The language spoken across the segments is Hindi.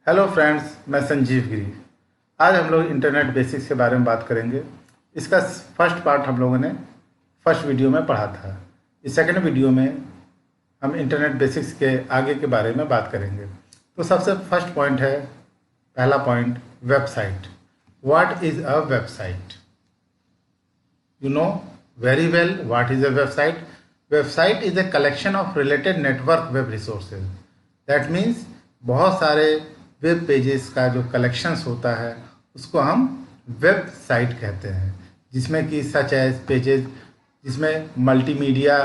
हेलो फ्रेंड्स, मैं संजीव गिरी। आज हम लोग इंटरनेट बेसिक्स के बारे में बात करेंगे। इसका फर्स्ट पार्ट हम लोगों ने फर्स्ट वीडियो में पढ़ा था। इस सेकंड वीडियो में हम इंटरनेट बेसिक्स के आगे के बारे में बात करेंगे। तो सबसे फर्स्ट पॉइंट है, पहला point, website. What is a website? You know very well what is a website. Website is a collection of related network web resources. That means बहुत सारे वेब पेजेस का जो कलेक्शंस होता है उसको हम वेबसाइट कहते हैं, जिसमें कि सच एज पेजेस जिसमें multimedia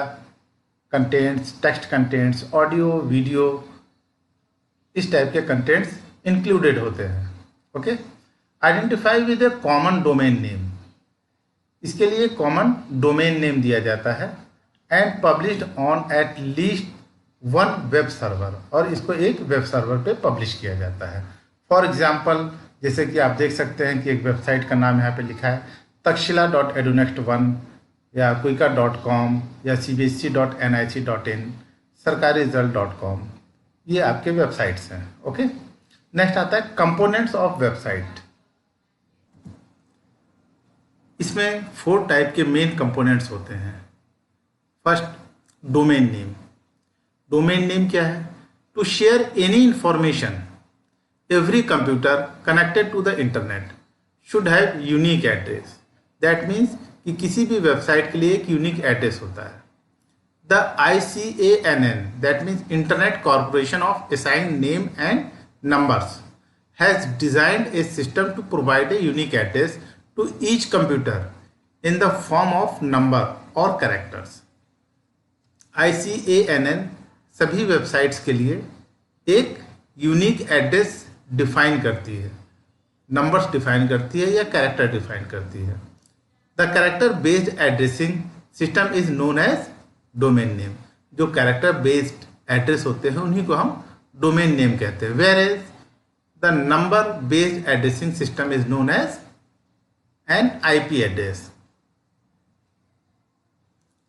contents, text contents, audio, video, इस टाइप के कंटेंट्स इंक्लूडेड होते हैं। Okay, identify with A common domain name. इसके लिए कॉमन डोमेन नेम दिया जाता है and published on at least one web server, और इसको एक वेब सर्वर पे पब्लिश किया जाता है। फॉर एग्जांपल, जैसे कि आप देख सकते हैं कि एक वेबसाइट का नाम यहाँ पे लिखा है takshila.edunext1 या quikr.com या cbsc.nic.in, sarkariresult.com। ये आपके वेबसाइट्स हैं। ओके, नेक्स्ट आता है कंपोनेंट्स ऑफ वेबसाइट। इसमें 4 टाइप के मेन कंपोनेंट्स होते हैं। First, domain name. Domain name क्या है? To share any information, every computer connected to the internet should have unique address. That means कि किसी भी वेबसाइट के लिए एक यूनिक एड्रेस होता है। The ICANN, that means internet corporation of assign name and numbers, has designed a system to provide a unique address to each computer in the form of number or characters. ICANN सभी वेबसाइट्स के लिए एक यूनिक एड्रेस डिफाइन करती है, नंबर्स डिफाइन करती है या कैरेक्टर डिफाइन करती है। The character based addressing system is known as domain name. जो कैरेक्टर बेस्ड एड्रेस होते हैं उन्हीं को हम डोमेन नेम कहते हैं। Whereas the number based addressing system is known as and IP address.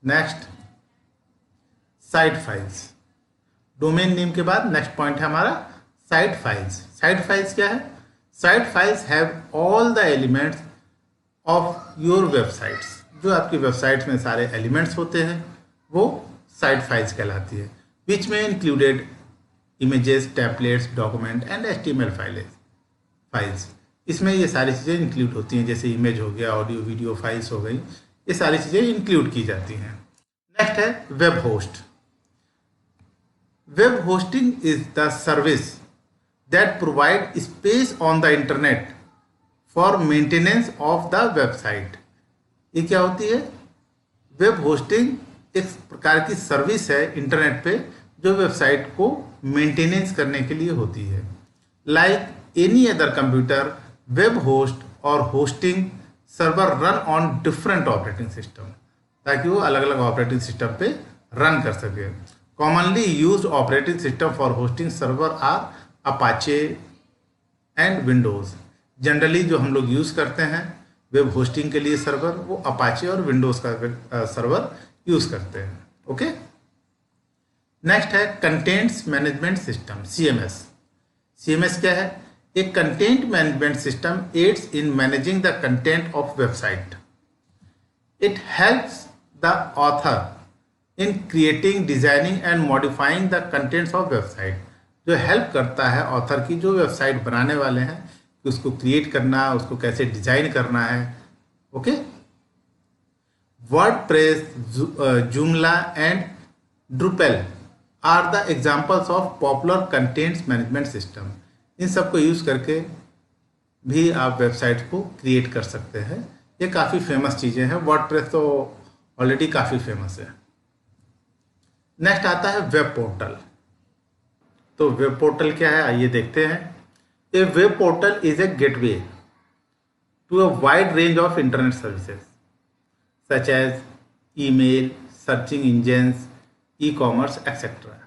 Next, site files. Domain name के बाद नेक्स्ट पॉइंट है हमारा साइट फाइल्स। साइट फाइल्स क्या है? Site files have all the elements of your websites. जो आपकी वेबसाइट्स में सारे एलिमेंट्स होते हैं वो साइट फाइल्स कहलाती है, विच में included images, templates, document and HTML files. इसमें ये सारी चीज़ें इंक्लूड होती हैं, जैसे इमेज हो गया, ऑडियो वीडियो फाइल्स हो गई, ये सारी चीज़ें इंक्लूड की जाती हैं। नेक्स्ट है web host. Web hosting is the service that provide space on the internet for maintenance of the website. ये क्या होती है? वेब होस्टिंग एक प्रकार की सर्विस है इंटरनेट पे जो वेबसाइट को मेंटेनेंस करने के लिए होती है। Like any other computer, web host और hosting server run on different operating system, ताकि वो अलग अलग ऑपरेटिंग सिस्टम पे रन कर सके। Commonly used operating system for hosting server are Apache and Windows. Generally जो हम लोग यूज़ करते हैं वेब होस्टिंग के लिए सर्वर, वो अपाचे और विंडोज का सर्वर यूज़ करते हैं। ओके, नेक्स्ट है contents management system, CMS। CMS क्या है? A content management system aids in managing the content of website. It helps the author in creating, designing and modifying the contents of website. जो हेल्प करता है ऑथर की, जो वेबसाइट बनाने वाले हैं, कि उसको क्रिएट करना, उसको कैसे डिजाइन करना है। Okay, WordPress, Joomla and Drupal are the examples of popular contents management system. इन सब को यूज़ करके भी आप वेबसाइट को क्रिएट कर सकते हैं। ये काफ़ी फेमस चीज़ें हैं। वर्डप्रेस तो ऑलरेडी काफ़ी फेमस है। नेक्स्ट आता है वेब पोर्टल। तो वेब पोर्टल क्या है, आइए देखते हैं। A web portal is a gateway to a wide range of internet services such as email, searching engines, e-commerce etcetera.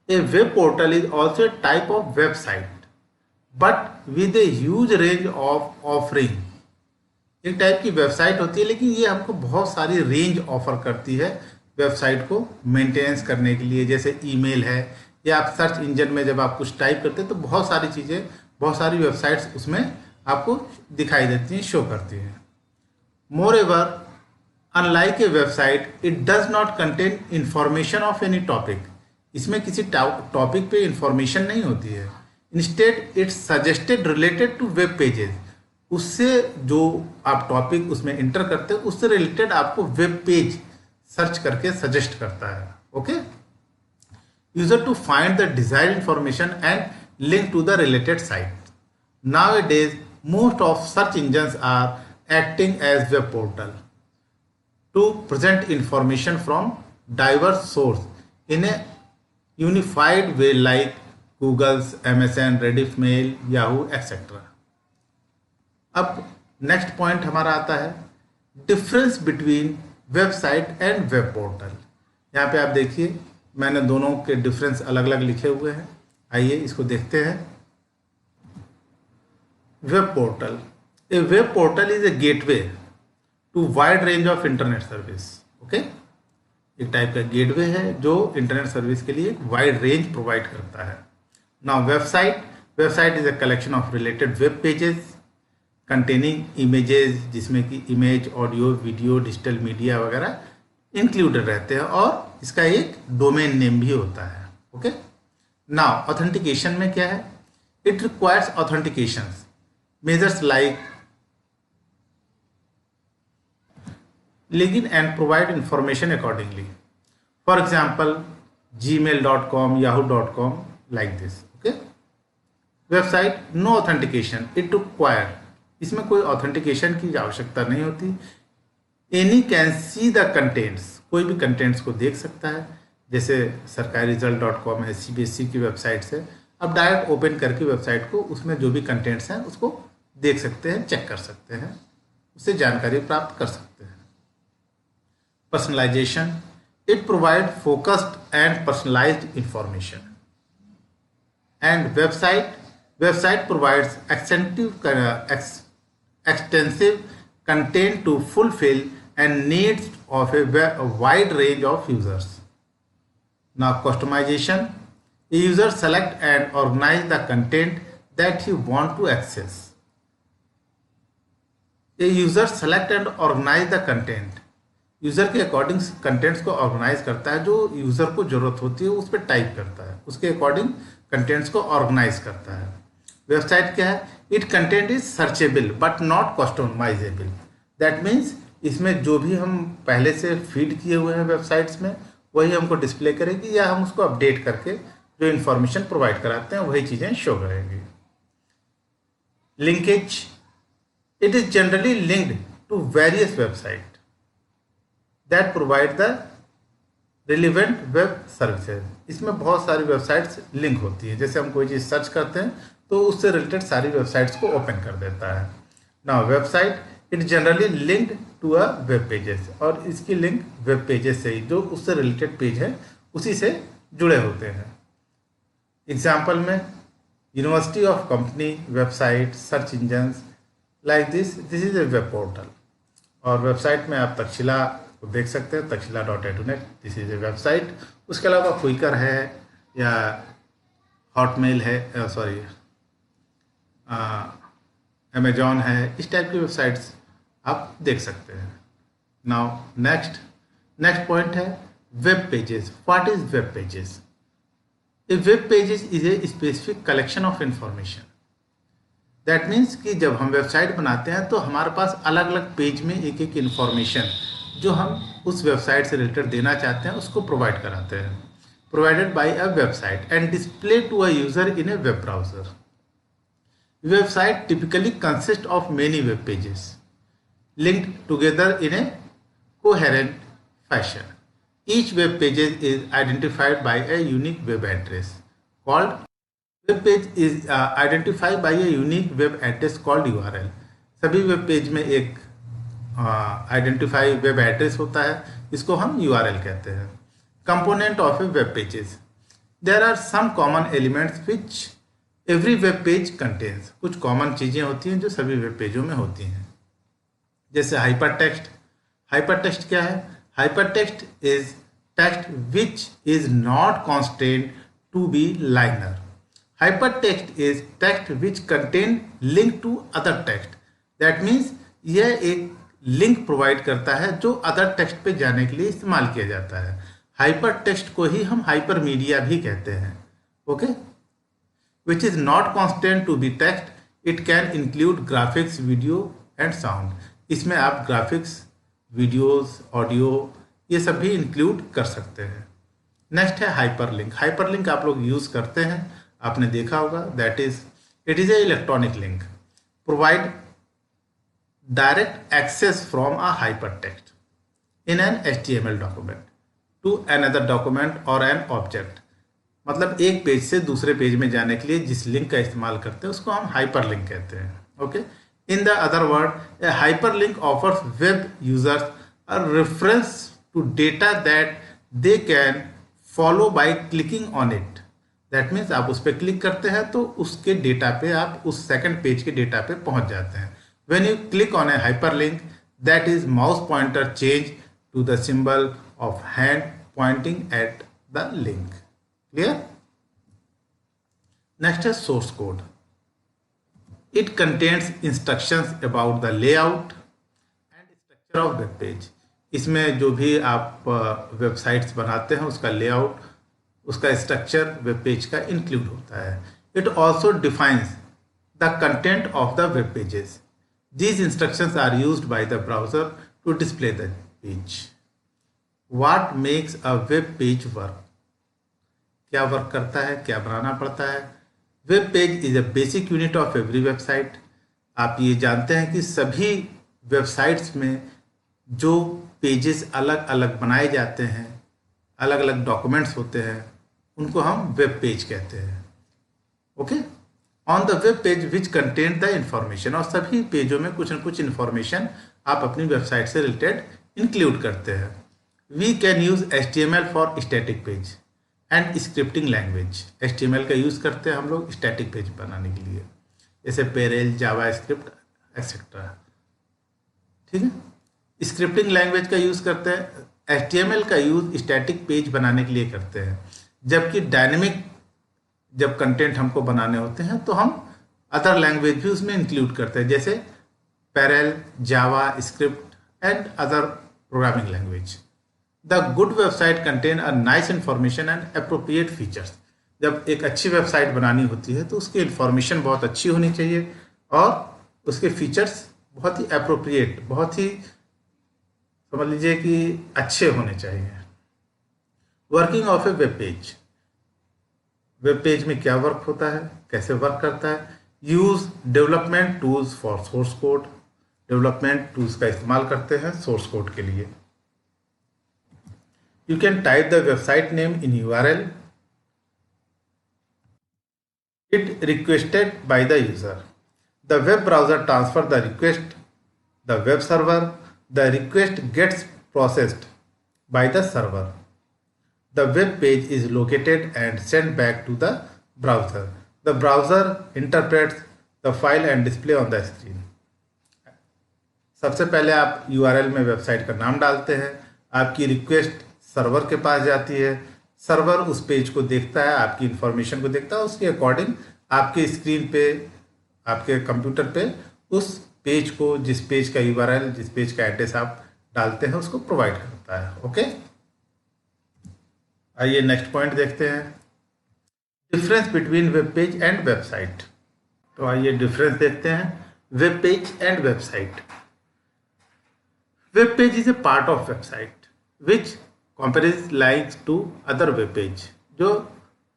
A web portal is also a type of website but with a huge range of offering. एक टाइप की वेबसाइट होती है, लेकिन ये हमको बहुत सारी रेंज ऑफर करती है वेबसाइट को मेंटेनेंस करने के लिए। जैसे ईमेल है, या आप सर्च इंजन में जब आप कुछ टाइप करते हैं तो बहुत सारी चीज़ें बहुत सारी वेबसाइट्स उसमें आपको दिखाई देती हैं, शो करती हैं। Moreover, unlike a website, it does not contain information of any topic. इसमें किसी टॉपिक पे इंफॉर्मेशन नहीं होती है। Instead it's suggested related to web pages. उससे जो आप टॉपिक उसमें इंटर करते हो उससे रिलेटेड आपको वेब पेज सर्च करके सजेस्ट करता है। Okay, user to find the desired information and link to the related site. Nowadays, most of search engines are acting as web portal to present information from diverse sources in a unified way like Google's, MSN, Rediffmail, Yahoo, etc. अब नेक्स्ट पॉइंट हमारा आता है difference between website and web portal. यहाँ पे आप देखिए मैंने दोनों के डिफरेंस अलग अलग लिखे हुए हैं। आइए इसको देखते हैं। Web portal, a web portal is a gateway to wide range of internet service. Okay, एक टाइप का गेटवे है जो इंटरनेट सर्विस के लिए एक वाइड रेंज प्रोवाइड करता है। Now website is a collection of related web pages containing images, जिसमें कि image, audio, video, digital media वगैरह इंक्लूडेड रहते हैं और इसका एक डोमेन नेम भी होता है। ओके, नाउ ऑथेंटिकेशन में क्या है? It requires authentication measures like login and provide information accordingly. For example, gmail.com, yahoo.com, like this. Okay, website no authentication, it require, इसमें कोई ऑथेंटिकेशन की आवश्यकता नहीं होती। Any can see the contents, कोई भी कंटेंट्स को देख सकता है। जैसे सरकारी रिजल्ट.com है, CBSE की वेबसाइट से अब डायरेक्ट ओपन करके वेबसाइट को उसमें जो भी कंटेंट्स हैं उसको देख सकते हैं, चेक कर सकते हैं, उससे जानकारी प्राप्त कर सकते हैं। Personalisation, it provide focused and personalised information. And website provides extensive content to fulfill and needs of a wide range of users. Now customization, a user select and organize the content that he want to access. A user select and organize the content, user के अकॉर्डिंग कंटेंट्स को ऑर्गेनाइज करता है, जो यूज़र को ज़रूरत होती है उस पर टाइप करता है, उसके अकॉर्डिंग कंटेंट्स को ऑर्गेनाइज करता है। वेबसाइट क्या है? It content is searchable but not customisable. That means इसमें जो भी हम पहले से फीड किए हुए हैं वेबसाइट्स में वही हमको डिस्प्ले करेगी, या हम उसको अपडेट करके जो इन्फॉर्मेशन प्रोवाइड कराते हैं वही चीज़ें शो करेंगी। Linkage, it is generally linked to various website that provide the relevant web services. इसमें बहुत सारी वेबसाइट्स लिंक होती है। जैसे हम कोई चीज़ सर्च करते हैं तो उससे रिलेटेड सारी वेबसाइट्स को ओपन कर देता है। Now website it generally linked to a web pages, और इसकी लिंक वेब पेजेस से ही, जो उससे रिलेटेड पेज है उसी से जुड़े होते हैं। एग्जाम्पल में university of company website, search engines like this is a web portal. और वेबसाइट में आप तक्षशिला को देख सकते हैं, तक्षशिला.edu.net, दिस इज ए वेबसाइट। उसके अलावा क्विकर है या हॉटमेल है, सॉरी अमेजॉन है, इस टाइप की वेबसाइट्स आप देख सकते हैं। नाउ नेक्स्ट पॉइंट है web pages. What is web pages? A web pages is a specific collection of information. That means कि जब हम वेबसाइट बनाते हैं तो हमारे पास अलग अलग पेज में एक एक इन्फॉर्मेशन जो हम उस वेबसाइट से रिलेटेड देना चाहते हैं उसको प्रोवाइड कराते हैं। Provided by a website and display to a user in a web browser. Website typically consists of many web pages linked together in a coherent fashion. Each web page is identified by a unique web address called URL. सभी वेब पेज में एक आइडेंटिफाई वेब एड्रेस होता है, इसको हम URL कहते हैं। Component of a web pages. There are some common elements which every web page contains. कुछ कॉमन चीज़ें होती हैं जो सभी वेब पेजों में होती हैं। जैसे हाइपर टेक्स्ट क्या है? Hyper text is text which is not constant to be linear. Hypertext is text which contain link to other text. That means यह एक लिंक प्रोवाइड करता है जो अदर टेक्स्ट पे जाने के लिए इस्तेमाल किया जाता है। हाइपर टेक्स्ट को ही हम हाइपर मीडिया भी कहते हैं। Okay, which is not constant to be text, it can include graphics, video and sound. इसमें आप ग्राफिक्स, वीडियोस, ऑडियो ये सब भी इंक्लूड कर सकते हैं। नेक्स्ट है हाइपरलिंक। हाइपरलिंक आप लोग यूज करते हैं, आपने देखा होगा। That is it is A electronic link provide direct access from a hypertext in an HTML document to another document or an object। मतलब एक पेज से दूसरे पेज में जाने के लिए जिस लिंक का इस्तेमाल करते हैं उसको हम हाइपरलिंक कहते हैं। Okay, in the other word a hyperlink offers web users a reference to data that they can follow by clicking on it. That means आप उस पर क्लिक करते हैं तो उसके डेटा पे आप उस सेकंड पेज के डेटा पे पहुंच जाते हैं। When you click on a hyperlink, that is mouse pointer change to the symbol of hand pointing at the link. Clear? Next is source code. It contains instructions about the layout and structure of web page. इसमें जो भी आप वेबसाइट्स बनाते हैं उसका लेआउट, उसका स्ट्रक्चर वेब पेज का इंक्लूड होता है। It also defines the content of the web pages. These instructions are used by the browser to display the page. What makes a web page work? क्या वर्क करता है, क्या बनाना पड़ता है? Web page is a basic unit of every website. आप ये जानते हैं कि सभी वेबसाइट्स में जो पेजेस अलग अलग बनाए जाते हैं, अलग अलग डॉक्यूमेंट्स होते हैं, उनको हम वेब पेज कहते हैं। Okay, on the web page which contain the information. और सभी पेजों में कुछ न कुछ इंफॉर्मेशन आप अपनी वेबसाइट से रिलेटेड इंक्लूड करते हैं। We can use HTML for static page and scripting language. HTML का यूज करते हैं हम लोग स्टैटिक पेज बनाने के लिए, जैसे पेरेल, जावा स्क्रिप्ट एक्सेट्रा। ठीक है, स्क्रिप्टिंग लैंग्वेज का यूज करते हैं। HTML का यूज स्टैटिक पेज बनाने के लिए करते हैं, जबकि डायनेमिक जब कंटेंट हमको बनाने होते हैं तो हम अदर लैंग्वेज भी उसमें इंक्लूड करते हैं, जैसे Perl, JavaScript and other programming language. The good website contain a nice information and appropriate features. जब एक अच्छी वेबसाइट बनानी होती है तो उसकी इंफॉर्मेशन बहुत अच्छी होनी चाहिए और उसके फीचर्स बहुत ही अप्रोप्रिएट, बहुत ही समझ लीजिए कि अच्छे होने चाहिए। Working of a web page. Web page में क्या वर्क होता है, कैसे वर्क करता है? Use development tools for source code. Development tools का इस्तेमाल करते हैं सोर्स कोड के लिए। You can type the website name in URL it requested by the user. The web browser transfer the request the web server. The request gets processed by the server. The web page is located and sent back to the browser. The browser interprets the file and display on the screen. सबसे पहले आप URL में वेबसाइट का नाम डालते हैं, आपकी रिक्वेस्ट सर्वर के पास जाती है, सर्वर उस पेज को देखता है, आपकी इंफॉर्मेशन को देखता है, उसके अकॉर्डिंग आपके स्क्रीन पे, आपके कंप्यूटर पे उस पेज को, जिस पेज का URL, जिस पेज का एड्रेस आप डालते हैं उसको प्रोवाइड करता है। ओके, आइए नेक्स्ट पॉइंट देखते हैं, difference between web page and website. तो आइए डिफरेंस देखते हैं, web page and website. Web page is a part of website which compares likes to other web page, जो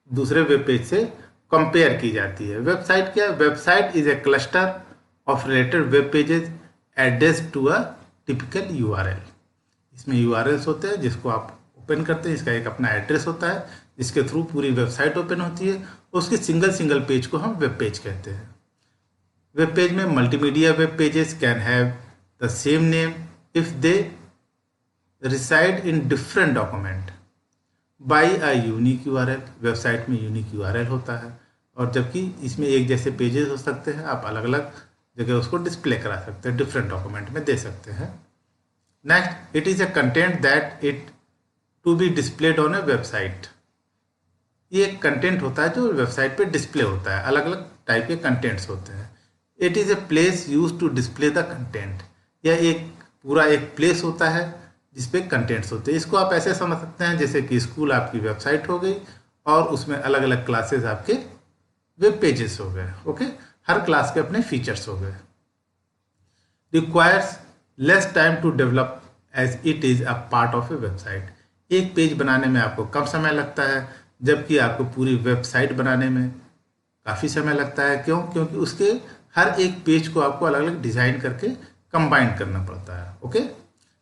दूसरे वेब पेज से कंपेयर की जाती है। वेबसाइट क्या है? Website is a cluster of related web pages addressed to a typical URL। इसमें URLs होते हैं जिसको आप ओपन करते हैं, इसका एक अपना एड्रेस होता है जिसके थ्रू पूरी वेबसाइट ओपन होती है, उसके सिंगल पेज को हम वेब पेज कहते हैं। वेब पेज में multimedia web pages can have the same name if they reside in different document by a unique URL। Website में यूनिक URL होता है, और जबकि इसमें एक जैसे पेजेस हो सकते हैं, आप अलग अलग जगह उसको डिस्प्ले करा सकते हैं, डिफरेंट डॉक्यूमेंट में दे सकते हैं। Next, it is a content that it to be displayed on a website. ये एक कंटेंट होता है जो वेबसाइट पे डिस्प्ले होता है, अलग अलग टाइप के कंटेंट्स होते हैं। It is a place use to display the content. यह एक पूरा एक प्लेस होता है जिसपे कंटेंट्स होते हैं। इसको आप ऐसे समझ सकते हैं जैसे कि स्कूल आपकी वेबसाइट हो गई और उसमें अलग अलग क्लासेस आपके वेब पेजेस हो गए। ओके, हर क्लास के अपने फीचर्स हो गए। Requires less time to develop as it is a part of a website. एक पेज बनाने में आपको कम समय लगता है, जबकि आपको पूरी वेबसाइट बनाने में काफ़ी समय लगता है। क्यों? क्योंकि उसके हर एक पेज को आपको अलग अलग डिज़ाइन करके कंबाइन करना पड़ता है। ओके,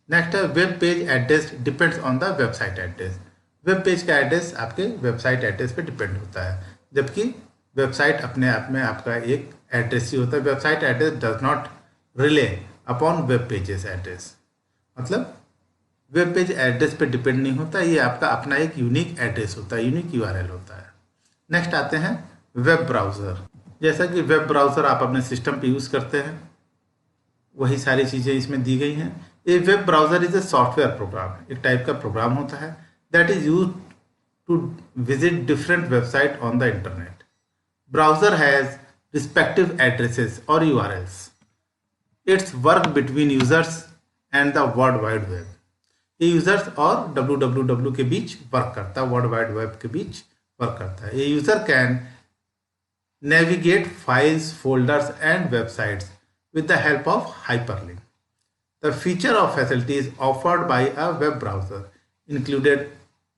नेक्स्ट है web page address depends on the website address. Web page का एड्रेस आपके वेबसाइट एड्रेस पे डिपेंड होता है, जबकि वेबसाइट अपने आप में आपका एक एड्रेस ही होता है। Website address does not relay upon web pages address. मतलब वेब पेज एड्रेस पे डिपेंड नहीं होता, ये आपका अपना एक यूनिक एड्रेस होता है, यूनिक यूआरएल होता है। नेक्स्ट आते हैं वेब ब्राउज़र। जैसा कि वेब ब्राउज़र आप अपने सिस्टम पे यूज़ करते हैं, वही सारी चीज़ें इसमें दी गई हैं। A web browser is a software program, एक टाइप का प्रोग्राम होता है that is use to visit different website on the internet. Browser has respective addresses और URLs. Its work between users and the world wide web. ये यूजर्स और www के बीच वर्क करता है, वर्ल्ड वाइड वेब के बीच वर्क करता है। ये user can navigate files, folders and websites with the help of hyperlink. The feature of facilities offered by a web browser included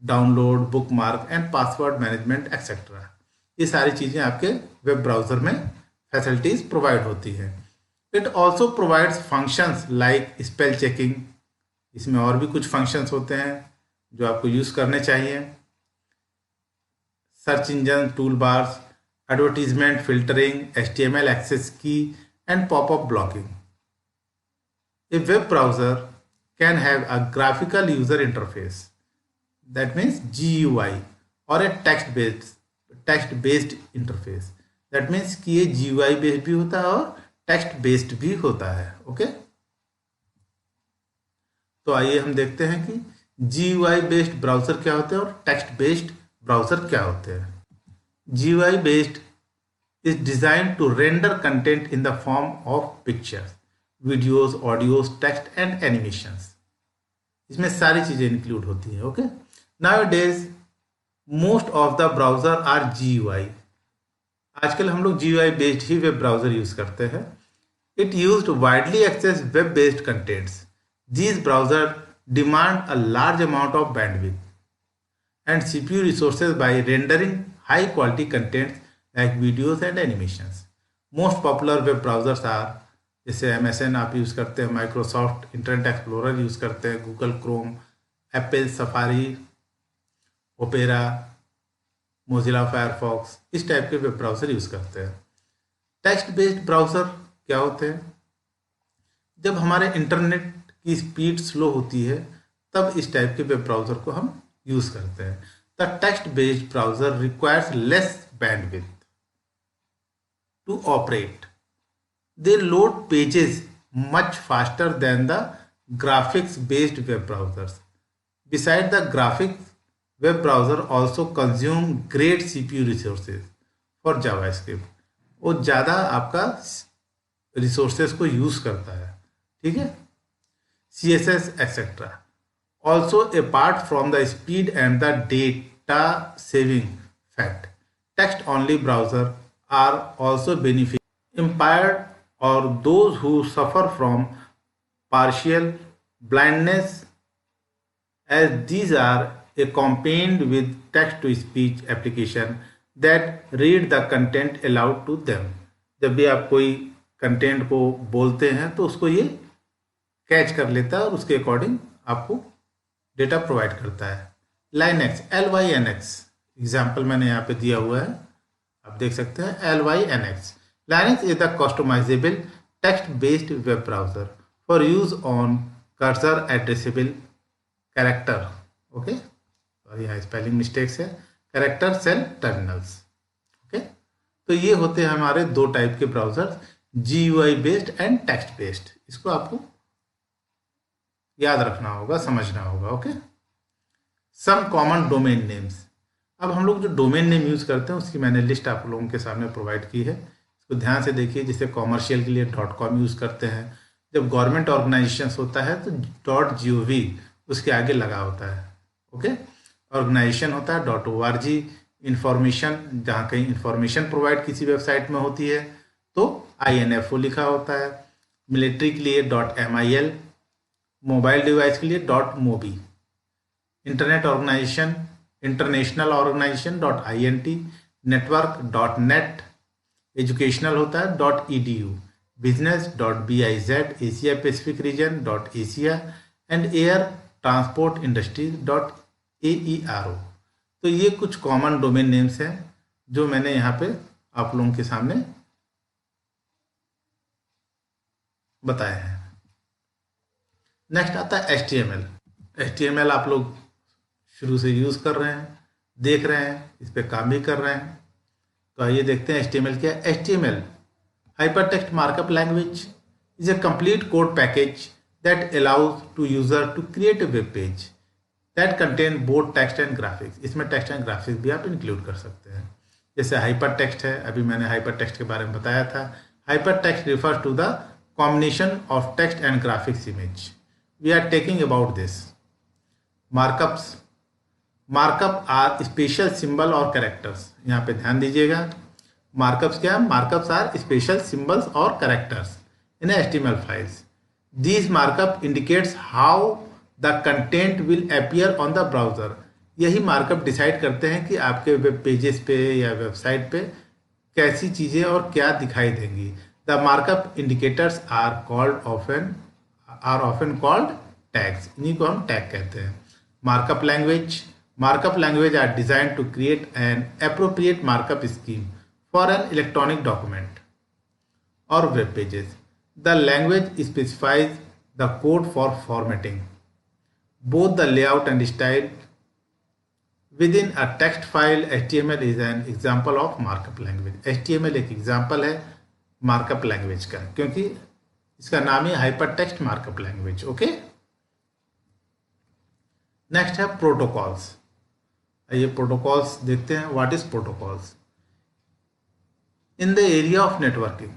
download, bookmark and password management etc. ये सारी चीज़ें आपके वेब ब्राउज़र में फैसिलिटीज़ प्रोवाइड होती हैं। It also provides functions like spell checking. इसमें और भी कुछ फंक्शंस होते हैं जो आपको यूज़ करने चाहिए। Search engine, tool bars, advertisement filtering, HTML access की and pop-up blocking. A web browser can have a graphical user interface, that means GUI, or a text-based interface, that means कि ये GUI based भी होता है और text based भी होता है। ओके, तो आइए हम देखते हैं कि GUI based ब्राउज़र क्या होते हैं और text based ब्राउज़र क्या होते हैं। GUI based is designed to render content in the form of pictures, videos, audios, text and animations. इसमें सारी चीज़ें इंक्लूड होती हैं। Okay, nowadays most of the browser are GUI. आजकल हम लोग GUI based ही वेब ब्राउज़र यूज़ करते हैं। It used widely access web based contents. These browsers demand a large amount of bandwidth and CPU resources by rendering high quality contents like videos and animations. Most popular web browsers are जैसे MSN आप यूज़ करते हैं, माइक्रोसॉफ्ट इंटरनेट एक्सप्लोरर यूज़ करते हैं, Google Chrome, Apple safari, opera, Mozilla Firefox, इस टाइप के वेब ब्राउज़र यूज़ करते हैं। टेक्स्ट बेस्ड ब्राउज़र क्या होते हैं? जब हमारे इंटरनेट की स्पीड स्लो होती है तब इस टाइप के वेब ब्राउज़र को हम यूज़ करते हैं। The text based browser requires less bandwidth to operate. They load pages much faster than the graphics based web browsers. Besides, the graphics web browser also consume great CPU resources for JavaScript. वो ज़्यादा आपका रिसोर्सेज को यूज़ करता है। ठीक है, CSS etc. Also, apart from the speed and the data saving fact, text only browser are also beneficial. Impaired or those who suffer from partial blindness, as these are accompanied with text to speech application that read the content aloud to them. जब भी आप कोई कंटेंट को बोलते हैं तो उसको ये कैच कर लेता है और उसके अकॉर्डिंग आपको डेटा प्रोवाइड करता है। लाइनक्स, LYNX एग्जाम्पल मैंने यहाँ पे दिया हुआ है, आप देख सकते हैं। LYNX, Linux is the customizable text-based web browser for use on cursor addressable character. Okay, और यहाँ स्पेलिंग मिस्टेक्स है, कैरेक्टर सेल टर्मिनल्स। ओके, तो ये होते हैं हमारे दो टाइप के browser, GUI based and text based. इसको आपको याद रखना होगा, समझना होगा। Okay, some common domain names. अब हम लोग जो डोमेन नेम यूज़ करते हैं उसकी मैंने लिस्ट आप लोगों के सामने प्रोवाइड की है, इसको ध्यान से देखिए। जैसे कॉमर्शियल के लिए .com यूज़ करते हैं, जब गवर्नमेंट ऑर्गेनाइजेशन होता है तो .gov उसके आगे लगा होता है। ओके, ऑर्गेनाइजेशन होता है .org, इंफॉर्मेशन जहाँ कहीं इंफॉर्मेशन प्रोवाइड किसी वेबसाइट में होती है तो INFO लिखा होता है। मिलिट्री के लिए .mil, मोबाइल डिवाइस के लिए .mobi, internet organization international organization .int, network .net, educational होता है .edu, business .biz, Asia Pacific region .asia and air transport industries .aero। तो ये कुछ कॉमन डोमेन नेम्स हैं जो मैंने यहाँ पे आप लोगों के सामने बताए हैं। नेक्स्ट आता है HTML। HTML आप लोग शुरू से यूज़ कर रहे हैं, देख रहे हैं, इस पर काम भी कर रहे हैं। तो आइए देखते हैं HTML क्या है। HTML hypertext markup language is a complete code package that allows to user to create a web page that contain both text and graphics. इसमें टेक्स्ट एंड ग्राफिक्स भी आप इंक्लूड कर सकते हैं। जैसे हाइपर टेक्स्ट है, अभी मैंने हाइपर टेक्स्ट के बारे में बताया था। Hyper text refers to the combination of text and graphics image. We are taking about this. Markups, markup are special symbol और कैरेक्टर्स। यहाँ पे ध्यान दीजिएगा, मार्कअप्स क्या है? मार्कअप्स आर स्पेशल सिंबल्स और characters in HTML files. These markup indicates how the content will appear on the browser. यही मार्कअप डिसाइड करते हैं कि आपके वेब पेजेस पे या वेबसाइट पे कैसी चीज़ें और क्या दिखाई देंगी। The markup indicators are often called tags. इन्हीं को हम टैग कहते हैं। Markup language, markup language are designed to create an appropriate markup scheme for an electronic document और web pages. The language specifies the code for formatting both the layout and style within a text file. HTML is an example of markup language. HTML एक एग्जाम्पल है मार्कअप लैंग्वेज का, क्योंकि इसका नाम है hyper text markup language. Okay, next है प्रोटोकॉल्स। ये प्रोटोकॉल्स देखते हैं। What is protocols? In the area of networking,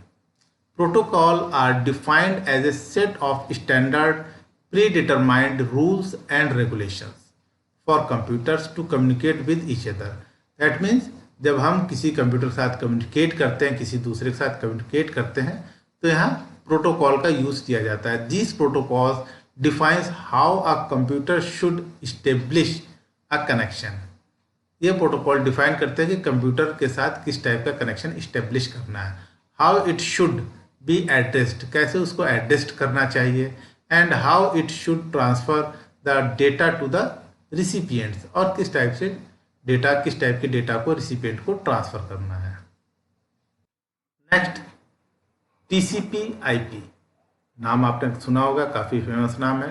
protocol are defined as a set of standard predetermined rules and regulations for computers to communicate with each other. That means जब हम किसी कंप्यूटर के साथ कम्युनिकेट करते हैं, किसी दूसरे के साथ कम्युनिकेट करते हैं, तो यहाँ प्रोटोकॉल का यूज किया जाता है। These protocols defines how a computer should establish a connection. ये प्रोटोकॉल डिफाइन करते हैं कि कंप्यूटर के साथ किस टाइप का कनेक्शन इस्टेब्लिश करना है। How it should be addressed, कैसे उसको एड्रेस करना चाहिए, and how it should transfer the data to the recipients, और किस टाइप के डेटा को रिसिपिएंट को ट्रांसफर करना है। नेक्स्ट, TCP/IP नाम आपने सुना होगा, काफ़ी फेमस नाम है।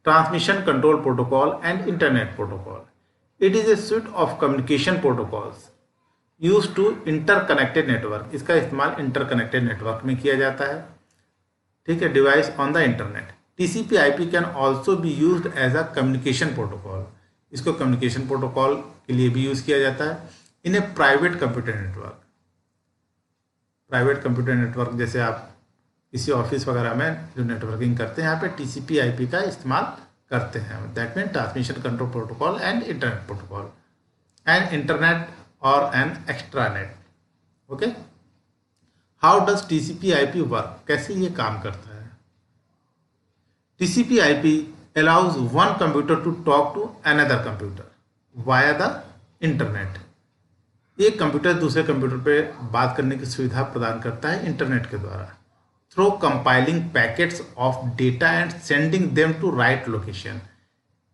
Transmission control protocol and internet protocol. It is a suite of communication protocols use to interconnected network. इसका इस्तेमाल इंटरकनेक्टेड नेटवर्क में किया जाता है। ठीक है, device on the internet. TCP/IP can also be use as a communication protocol. इसको कम्युनिकेशन प्रोटोकॉल के लिए भी यूज किया जाता है। In a private computer network, private computer network जैसे आप किसी ऑफिस वगैरह में जो नेटवर्किंग करते हैं, यहाँ पे TCP/IP का इस्तेमाल करते हैं। That mean transmission control protocol and internet protocol and internet और an extranet. Okay, how does TCP/IP work? कैसे ये काम करता है? TCP/IP allows one computer to talk to another computer via the internet. एक कंप्यूटर दूसरे कंप्यूटर पे बात करने की सुविधा प्रदान करता है इंटरनेट के द्वारा। Through compiling packets of data and sending them to right location.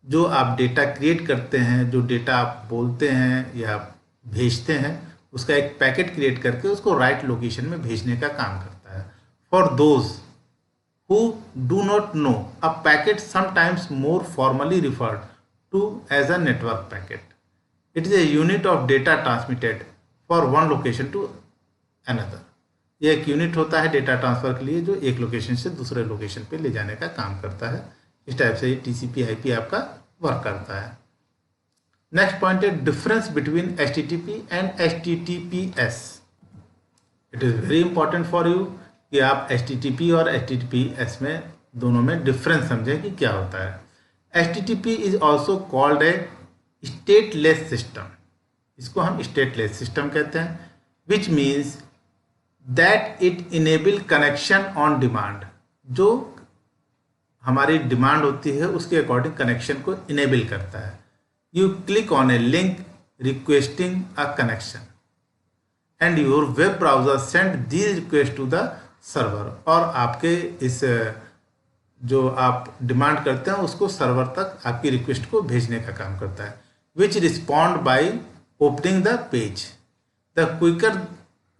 जो आप डेटा क्रिएट करते हैं, जो डेटा आप बोलते हैं या भेजते हैं, उसका एक पैकेट क्रिएट करके उसको राइट लोकेशन में भेजने का काम करता है। For those who do not know, a packet sometimes more formally referred to as a network packet. It is a unit of data transmitted for one location to another. ये एक यूनिट होता है डेटा ट्रांसफर के लिए जो एक लोकेशन से दूसरे लोकेशन पे ले जाने का काम करता है। इस टाइप से TCP/IP आपका वर्क करता है। नेक्स्ट पॉइंट है difference between HTTP and HTTPS। It is very important for you कि आप HTTP और HTTPS में दोनों में डिफरेंस समझें कि क्या होता है। HTTP is also called a stateless system. इसको हम स्टेटलेस सिस्टम कहते हैं, which means that it enable connection on demand. जो हमारी डिमांड होती है उसके अकॉर्डिंग कनेक्शन को इनेबल करता है। You click on a link requesting a connection and your web browser send the request to the server. और आपके इस जो आप डिमांड करते हैं उसको सर्वर तक आपकी रिक्वेस्ट को भेजने का काम करता है। Which respond by opening the page. The quicker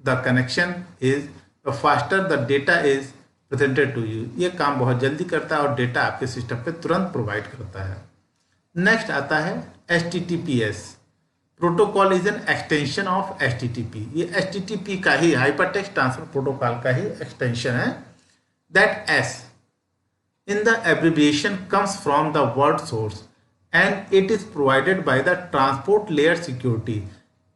the connection is, the faster the data is presented to you. ये काम बहुत जल्दी करता है और डेटा आपके सिस्टम पे तुरंत प्रोवाइड करता है। नेक्स्ट आता है HTTPS। Protocol is an extension of HTTP। ये HTTP का ही, हाइपर टेक्स्ट ट्रांसफर प्रोटोकॉल का ही एक्सटेंशन है। That S in the abbreviation comes from the word source and it is provided by the transport layer security।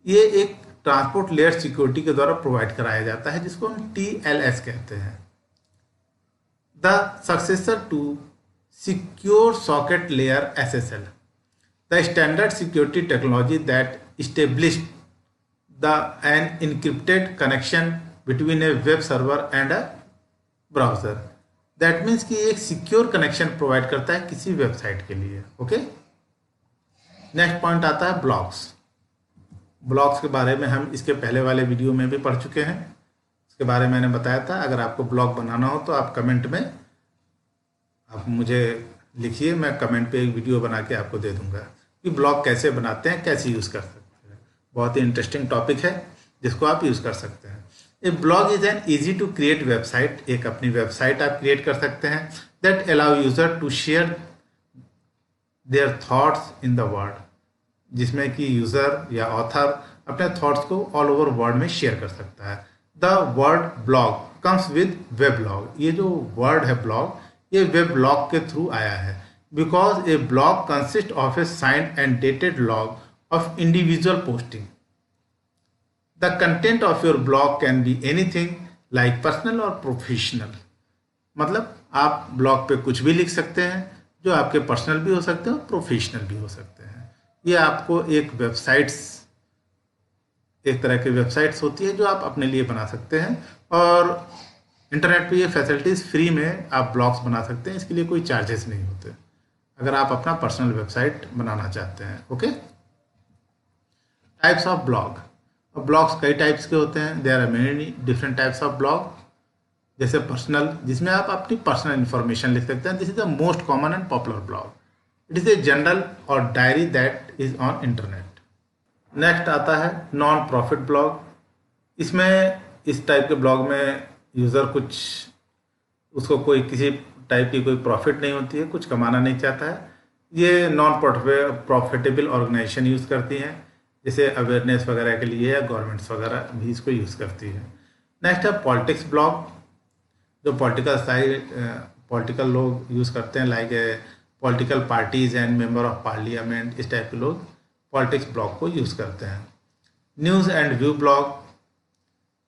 ये एक ट्रांसपोर्ट लेयर सिक्योरिटी के द्वारा प्रोवाइड कराया जाता है जिसको हम TLS कहते हैं। The successor to secure socket layer SSL, the standard security technology that established an encrypted connection between a web server and a browser। That means कि एक सिक्योर कनेक्शन प्रोवाइड करता है किसी वेबसाइट के लिए। ओके, नेक्स्ट पॉइंट आता है ब्लॉग्स। ब्लॉग्स के बारे में हम इसके पहले वाले वीडियो में भी पढ़ चुके हैं, इसके बारे में मैंने बताया था। अगर आपको ब्लॉग बनाना हो तो आप कमेंट में आप मुझे लिखिए, मैं कमेंट पे एक वीडियो बना के आपको दे दूंगा कि ब्लॉग कैसे बनाते हैं, कैसे यूज़ कर सकते हैं। बहुत ही इंटरेस्टिंग टॉपिक है जिसको आप यूज़ कर सकते हैं। A blog is an easy to create website. एक अपनी वेबसाइट आप क्रिएट कर सकते हैं that allow user to share their thoughts in the world, जिसमें कि यूजर या ऑथर अपने थॉट्स को ऑल ओवर वर्ल्ड में शेयर कर सकता है। The word blog comes with web blog. ये जो वर्ड है ब्लॉग, ये वेब ब्लॉग के थ्रू आया है। Because A blog consist of A signed and dated log of individual posting. The content of your blog can be anything like personal और professional। मतलब आप ब्लॉग पे कुछ भी लिख सकते हैं जो आपके पर्सनल भी हो सकते हैं और प्रोफेशनल भी हो सकते हैं। ये आपको एक तरह की वेबसाइट्स होती है जो आप अपने लिए बना सकते हैं और इंटरनेट पे ये फैसिलिटीज़ फ्री में आप ब्लॉग्स बना सकते हैं। इसके लिए कोई चार्जेस नहीं होते अगर आप अपना पर्सनल वेबसाइट बनाना चाहते हैं। Okay, types of blog. Blogs कई टाइप्स के होते हैं। There are many different types of blog. जैसे पर्सनल, जिसमें आप अपनी पर्सनल इन्फॉर्मेशन लिख सकते हैं। This is the most common and popular blog. It is a journal और diary that is on internet. Next आता है नॉन प्रॉफिट ब्लॉग। इसमें इस टाइप के ब्लॉग में यूज़र उसको कोई किसी टाइप की कोई प्रॉफिट नहीं होती है, कुछ कमाना नहीं चाहता है। ये नॉन प्रॉफिटेबल ऑर्गेनाइजेशन यूज़ करती हैं, जैसे अवेयरनेस वगैरह के लिए या गवर्नमेंट्स वगैरह भी इसको यूज़ करती है। नेक्स्ट है पॉलिटिक्स ब्लॉग, जो पॉलिटिकल लोग यूज़ करते हैं, like political parties and member of parliament, इस टाइप के लोग पॉलिटिक्स ब्लॉग को यूज़ करते हैं। न्यूज़ एंड व्यू ब्लॉग,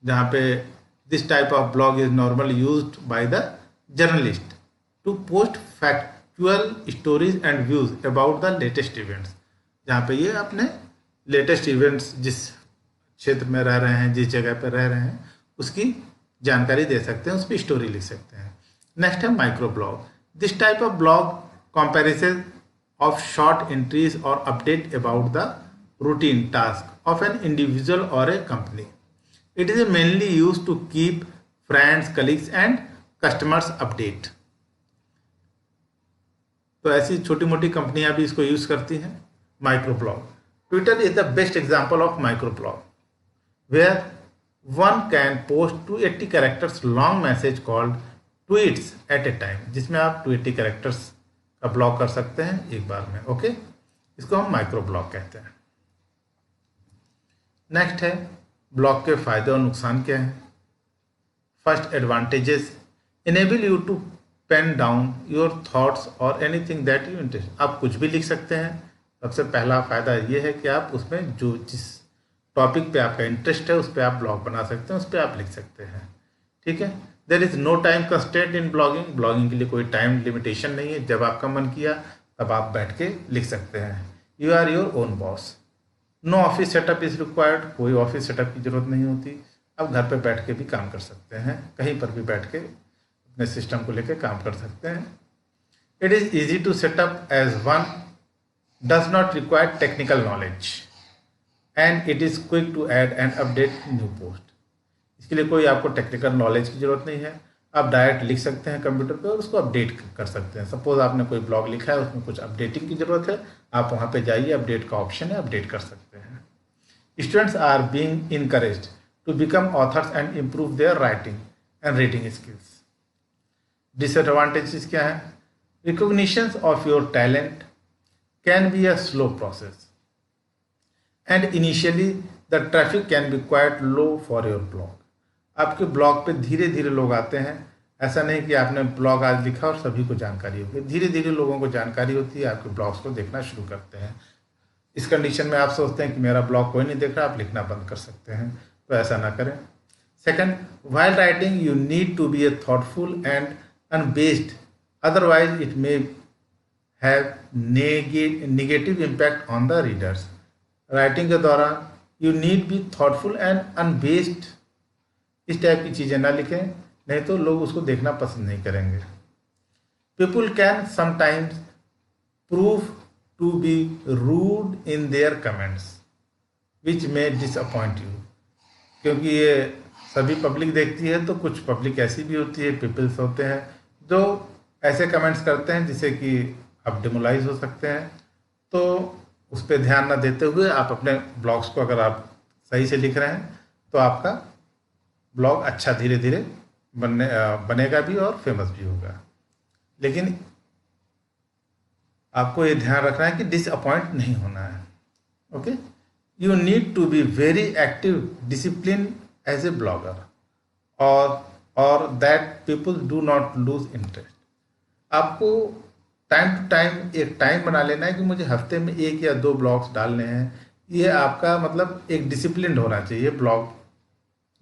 जहाँ पे this type of blog is normally used by the journalist to post factual stories and views about the latest events. जहाँ पे ये अपने लेटेस्ट इवेंट्स, जिस क्षेत्र में रह रहे हैं, जिस जगह पर रह रहे हैं, उसकी जानकारी दे सकते हैं, उस पर स्टोरी लिख सकते हैं। नेक्स्ट है micro blog. This type of blog comparison of short entries और update about the routine task of an individual और a company. It is mainly use to keep friends, colleagues and customers update. तो ऐसी छोटी मोटी कंपनियां भी इसको यूज करती हैं, micro blog. Twitter is the best example of microblog, where one can post 280 characters long message called tweets at a time, जिसमें आप 280 characters का ब्लॉग कर सकते हैं एक बार में। ओके, इसको हम माइक्रो ब्लॉग कहते हैं। नेक्स्ट है ब्लॉग के फायदे और नुकसान क्या हैं। First, advantages enable you to pen down your thoughts और एनीथिंग दैट यू इंटरेस्ट। आप कुछ भी लिख सकते हैं, सबसे पहला फ़ायदा ये है कि आप उसमें जो जिस टॉपिक पे आपका इंटरेस्ट है उस पर आप ब्लॉग बना सकते हैं, उस पर आप लिख सकते हैं। ठीक है। There is no time constraint in blogging. Blogging के लिए कोई टाइम लिमिटेशन नहीं है, जब आपका मन किया तब आप बैठ के लिख सकते हैं। You are your own boss. No office setup is required. कोई ऑफिस सेटअप की ज़रूरत नहीं होती। आप घर पे बैठ के भी काम कर सकते हैं, कहीं पर भी बैठ के अपने सिस्टम को लेकर काम कर सकते हैं। It is easy to setup as one does not require technical knowledge and it is quick to add and update new post. इसके लिए कोई आपको टेक्निकल नॉलेज की ज़रूरत नहीं है। आप डायरेक्ट लिख सकते हैं कंप्यूटर पे और उसको अपडेट कर सकते हैं। सपोज आपने कोई ब्लॉग लिखा है, उसमें कुछ अपडेटिंग की ज़रूरत है, आप वहाँ पे जाइए, अपडेट का ऑप्शन है, अपडेट कर सकते हैं। Students are being encouraged to become authors and improve their writing and reading skills. Disadvantages क्या है? Recognition of your talent can be a slow process and initially the traffic can be quite low for your blog. आपके ब्लॉग पे धीरे धीरे लोग आते हैं। ऐसा नहीं कि आपने ब्लॉग आज लिखा और सभी को जानकारी होगी। धीरे धीरे लोगों को जानकारी होती है, आपके ब्लॉग्स को देखना शुरू करते हैं। इस कंडीशन में आप सोचते हैं कि मेरा ब्लॉग कोई नहीं देख रहा, आप लिखना बंद कर सकते हैं, तो ऐसा ना करें। Second, while writing you need to be a thoughtful and unbased, otherwise it may have negative impact on the readers. Writing के दौरान you need be thoughtful and unbased. इस टाइप की चीज़ें ना लिखें, नहीं तो लोग उसको देखना पसंद नहीं करेंगे। People can sometimes prove to be rude in their comments which may disappoint you. क्योंकि ये सभी पब्लिक देखती है, तो कुछ पब्लिक ऐसी भी होती है, पीपल्स होते हैं जो ऐसे कमेंट्स करते हैं जिससे कि आप डिमोलाइज हो सकते हैं। तो उस पर ध्यान ना देते हुए आप अपने ब्लॉग्स को अगर आप सही से लिख रहे हैं तो आपका ब्लॉग अच्छा धीरे धीरे बनेगा भी और फेमस भी होगा। लेकिन आपको ये ध्यान रखना है कि डिसअपॉइंट नहीं होना है। Okay, you need to be very active discipline as a blogger और that people do not lose interest. आपको टाइम टू टाइम एक टाइम बना लेना है कि मुझे हफ्ते में 1 या 2 ब्लॉग्स डालने हैं। ये आपका मतलब एक डिसिप्लिन होना चाहिए। ब्लॉग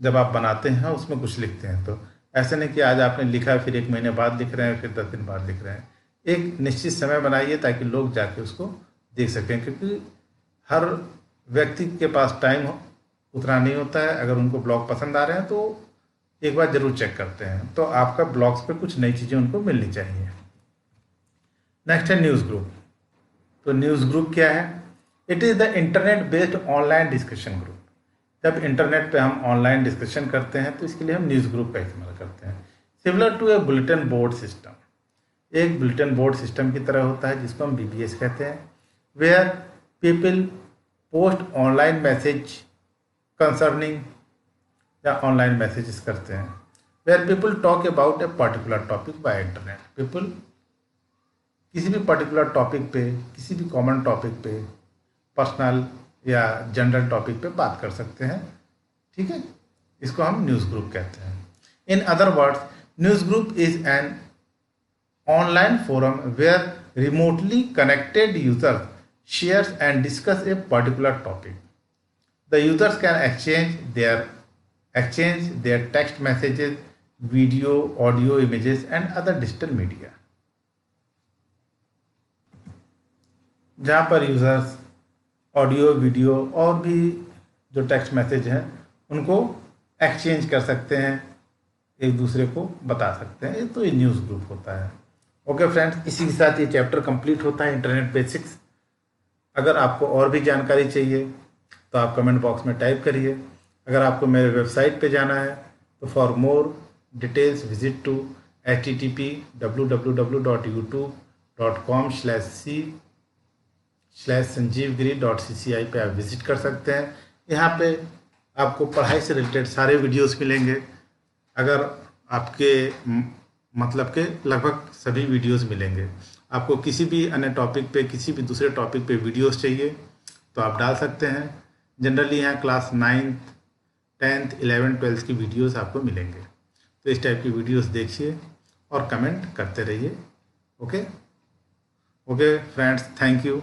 जब आप बनाते हैं उसमें कुछ लिखते हैं तो ऐसे नहीं कि आज आपने लिखा फिर 1 महीने बाद लिख रहे हैं, फिर 10 दिन बाद लिख रहे हैं। एक निश्चित समय बनाइए ताकि लोग जाके उसको देख सकें, क्योंकि हर व्यक्ति के पास टाइम उतना नहीं होता है। अगर उनको ब्लॉग पसंद आ रहे हैं तो एक बार जरूर चेक करते हैं, तो आपका ब्लॉग्स पे कुछ नई चीज़ें उनको मिलनी चाहिए। नेक्स्ट है न्यूज़ ग्रुप। तो न्यूज़ ग्रुप क्या है? It is the internet based online discussion group. जब इंटरनेट पे हम ऑनलाइन डिस्कशन करते हैं तो इसके लिए हम न्यूज़ ग्रुप का इस्तेमाल करते हैं। Similar to a bulletin board system, एक बुलेटिन बोर्ड सिस्टम की तरह होता है जिसको हम BBS कहते हैं, where people post online message concerning या ऑनलाइन मैसेजेस करते हैं, where people talk about a particular topic by internet. People किसी भी पर्टिकुलर टॉपिक पे, किसी भी कॉमन टॉपिक पे, पर्सनल या जनरल टॉपिक पे बात कर सकते हैं। ठीक है, इसको हम न्यूज़ ग्रुप कहते हैं। In other words, news group is an online forum where remotely connected users shares and discuss a particular topic. The users can exchange their text messages, video, audio, images and other digital media. जहाँ पर यूजर्स ऑडियो, वीडियो और भी जो टेक्स्ट मैसेज हैं उनको एक्सचेंज कर सकते हैं, एक दूसरे को बता सकते हैं। तो ये न्यूज़ ग्रुप होता है। ओके फ्रेंड्स, इसी के साथ ये चैप्टर कंप्लीट होता है, इंटरनेट बेसिक्स। अगर आपको और भी जानकारी चाहिए तो आप कमेंट बॉक्स में टाइप करिए। अगर आपको मेरे वेबसाइट पे जाना है तो for more details visit to http://c/sanjeevgiri.cci पे आप विजिट कर सकते हैं। यहाँ पे आपको पढ़ाई से रिलेटेड सारे वीडियोस मिलेंगे। अगर आपके मतलब के लगभग सभी वीडियोस मिलेंगे। आपको किसी भी अन्य टॉपिक पे, किसी भी दूसरे टॉपिक पे वीडियोस चाहिए तो आप डाल सकते हैं। जनरली यहाँ class 9th, 10th, 11th, 12th की वीडियोस आपको मिलेंगे। तो इस टाइप की वीडियोस देखिए और कमेंट करते रहिए। Okay friends, thank you.